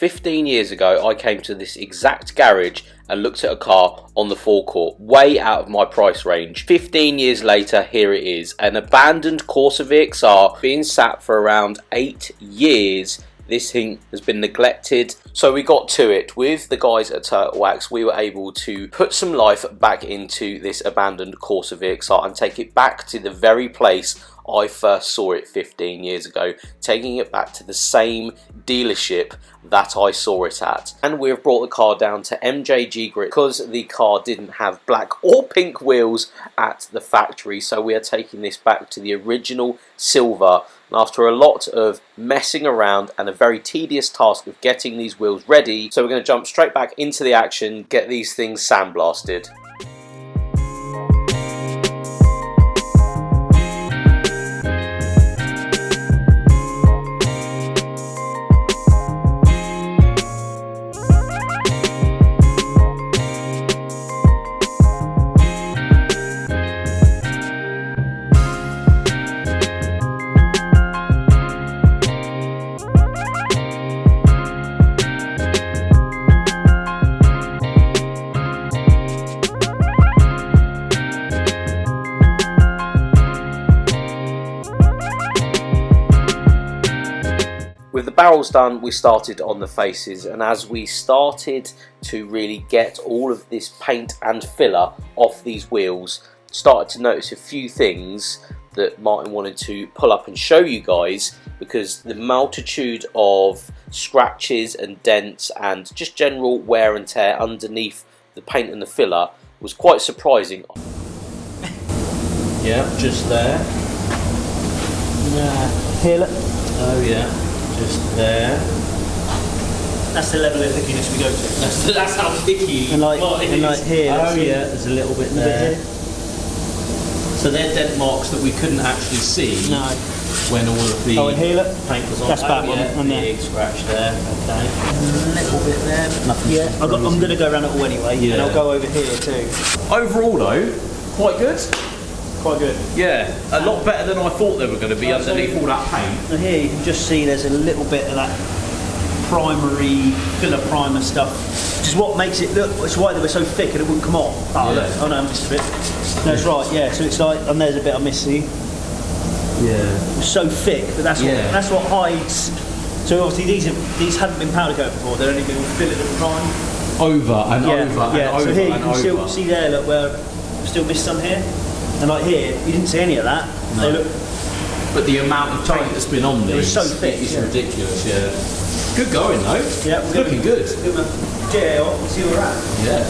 15 years ago, I came to this exact garage and looked at a car on the forecourt, way out of my price range. 15 years later, here it is, an abandoned Corsa VXR, being sat for around 8 years. This thing has been neglected. So we got to it. With the guys at Turtle Wax, we were able to put some life back into this abandoned Corsa VXR and take it back to the very place I first saw it 15 years ago, taking it back to the same dealership that I saw it at. And we've brought the car down to MJG Grit because the car didn't have black or pink wheels at the factory, so we are taking this back to the original silver. And after a lot of messing around and a very tedious task of getting these wheels ready, so we're going to jump straight back into the action, get these things sandblasted. With the barrels done, we started on the faces, and as we started to really get all of this paint and filler off these wheels, started to notice a few things that Martin wanted to pull up and show you guys, because the multitude of scratches and dents and just general wear and tear underneath the paint and the filler was quite surprising. Yeah, just there. Yeah, here, look. Oh yeah. Just there. That's the level of thickiness we go to. That's how thicky. And like here. Oh yeah, there's a little bit there. So they're dent marks that we couldn't actually see. No. When all of the and here, look. paint was on. That's bad one. Yeah, big scratch there. Okay. A little bit there. Nothing. Yeah. I'm going to go around it all anyway, and I'll go over here too. Overall though, quite good. Quite good. Yeah, a lot better than I thought they were going to be underneath all that paint. And here you can just see there's a little bit of that primary filler primer stuff, which is what makes it look. It's why they were so thick and it wouldn't come off. Oh, yeah. Look, oh no, I missed a bit. No, it's right. Yeah, so it's like, and there's a bit I miss. See? Yeah. It's so thick, but that's what hides. So obviously these hadn't been powder coated before. They'd only been filled and primed. Over and over and over. So here you and can still see there. Look, where I've still missed some here. And like here, you didn't see any of that. No. They look, but the amount of paint that's been on these so thick, is ridiculous. Yeah. Good going though. Yeah, it's looking good. Good man. Yeah, we'll see where we're at. Yeah.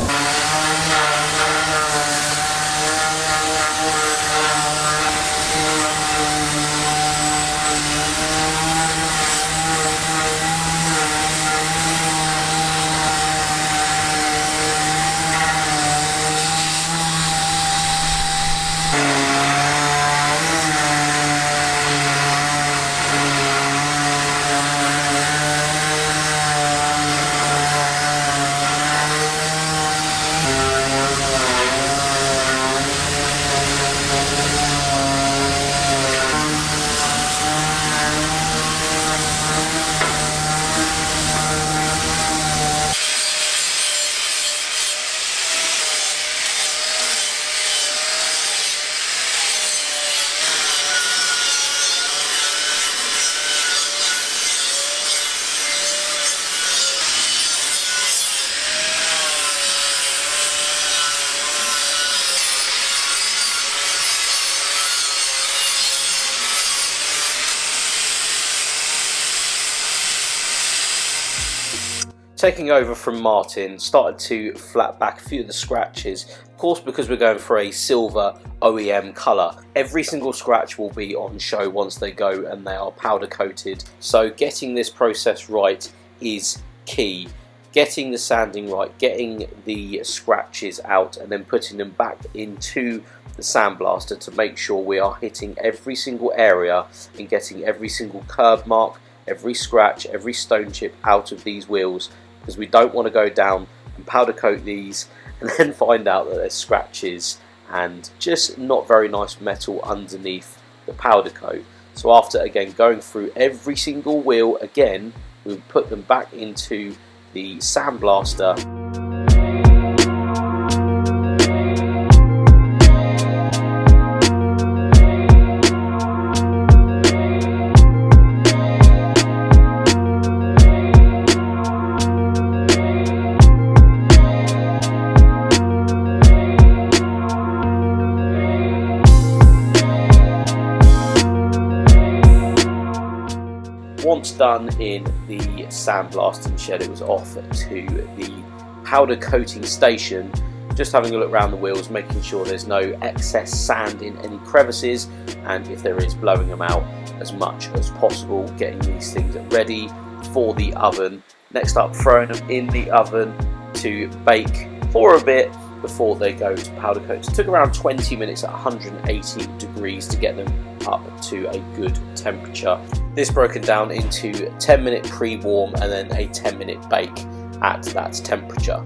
Taking over from Martin, started to flat back a few of the scratches. Of course, because we're going for a silver OEM colour, every single scratch will be on show once they go and they are powder coated. So getting this process right is key. Getting the sanding right, getting the scratches out and then putting them back into the sandblaster to make sure we are hitting every single area and getting every single curb mark, every scratch, every stone chip out of these wheels, because we don't want to go down and powder coat these and then find out that there's scratches and just not very nice metal underneath the powder coat. So after again going through every single wheel again we would put them back into the sandblaster. Once done in the sandblasting shed, it was off to the powder coating station, just having a look around the wheels, making sure there's no excess sand in any crevices, and if there is, blowing them out as much as possible, getting these things ready for the oven. Next up, throwing them in the oven to bake for a bit before they go to powder coat. It took around 20 minutes at 180 degrees to get them up to a good temperature. This broken down into 10-minute pre-warm and then a 10-minute bake at that temperature.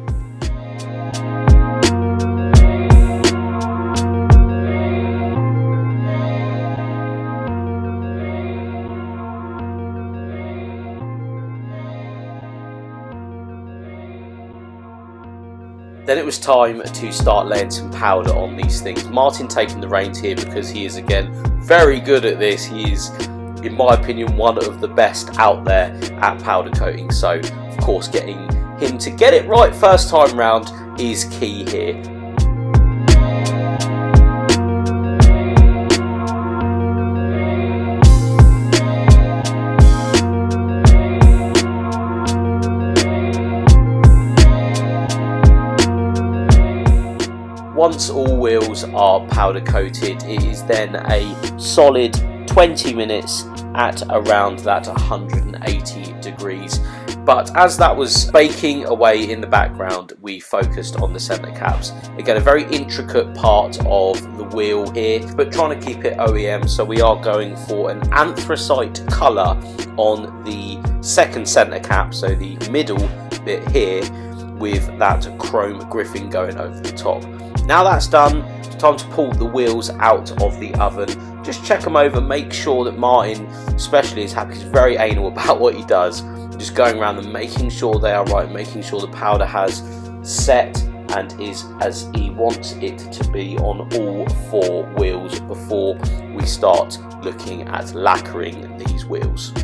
Then it was time to start laying some powder on these things. Martin taking the reins here because he is, again, very good at this. He is, in my opinion, one of the best out there at powder coating. So, of course, getting him to get it right first time round is key here. Once all wheels are powder coated, it is then a solid 20 minutes at around that 180 degrees. But as that was baking away in the background, we focused on the centre caps. Again, a very intricate part of the wheel here, but trying to keep it OEM, so we are going for an anthracite colour on the second centre cap, so the middle bit here, with that chrome griffin going over the top. Now that's done, it's time to pull the wheels out of the oven. Just check them over, make sure that Martin especially is happy. He's very anal about what he does. Just going around them, making sure they are right, making sure the powder has set and is as he wants it to be on all four wheels before we start looking at lacquering these wheels.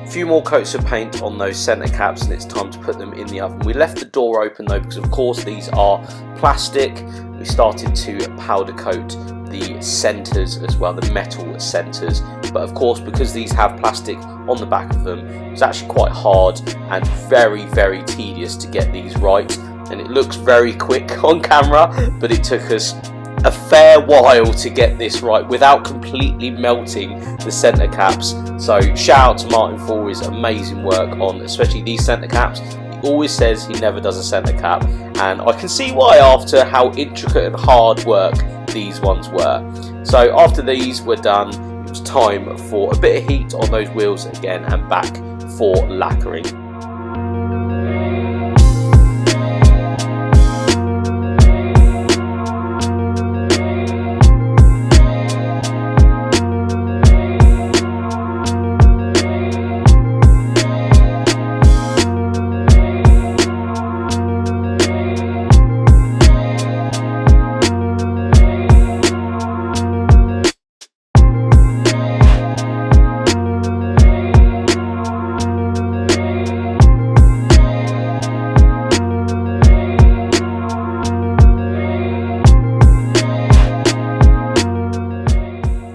Few more coats of paint on those centre caps and it's time to put them in the oven. We left the door open though because of course these are plastic. We started to powder coat the centres as well, the metal centres, but of course because these have plastic on the back of them, it's actually quite hard and very, very tedious to get these right, and it looks very quick on camera, but it took us a fair while to get this right without completely melting the centre caps. So shout out to Martin for his amazing work on especially these centre caps. He always says he never does a centre cap, and I can see why after how intricate and hard work these ones were. So after these were done, it was time for a bit of heat on those wheels again and back for lacquering.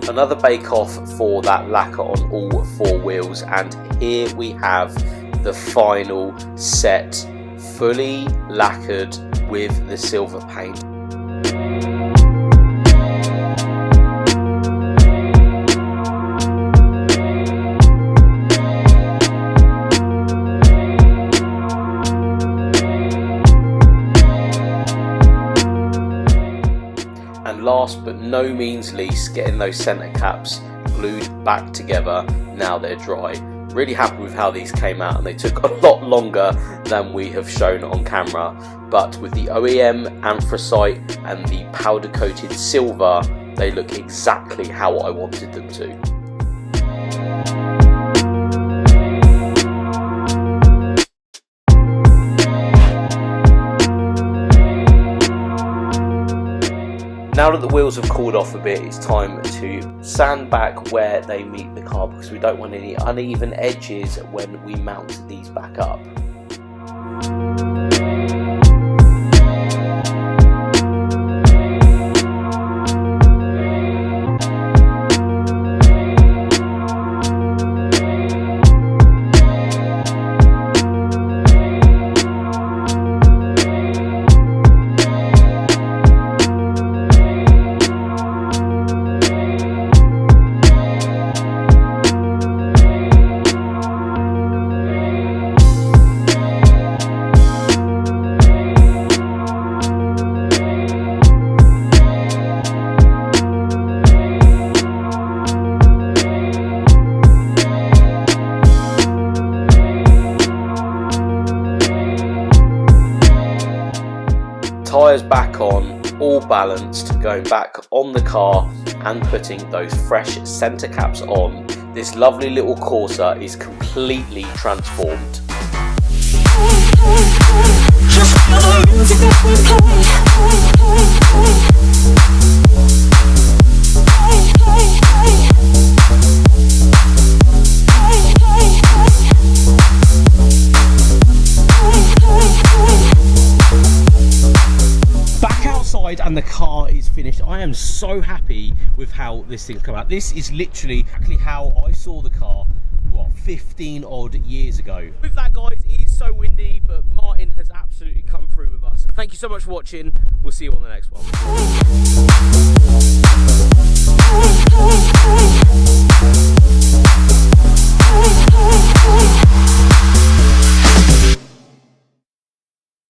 Another bake off for that lacquer on all four wheels, and here we have the final set, fully lacquered with the silver paint. And last but no means least, getting those centre caps glued back together now they're dry. Really happy with how these came out, and they took a lot longer than we have shown on camera, but with the OEM anthracite and the powder coated silver, they look exactly how I wanted them to. Now that the wheels have cooled off a bit, it's time to sand back where they meet the car, because we don't want any uneven edges when we mount these back up. Tyres back on, all balanced, going back on the car and putting those fresh centre caps on. This lovely little Corsa is completely transformed. And the car is finished. I am so happy with how this thing's come out. This is literally exactly how I saw the car, what, 15 odd years ago. With that, guys, it is so windy, but Martin has absolutely come through with us. Thank you so much for watching. We'll see you on the next one.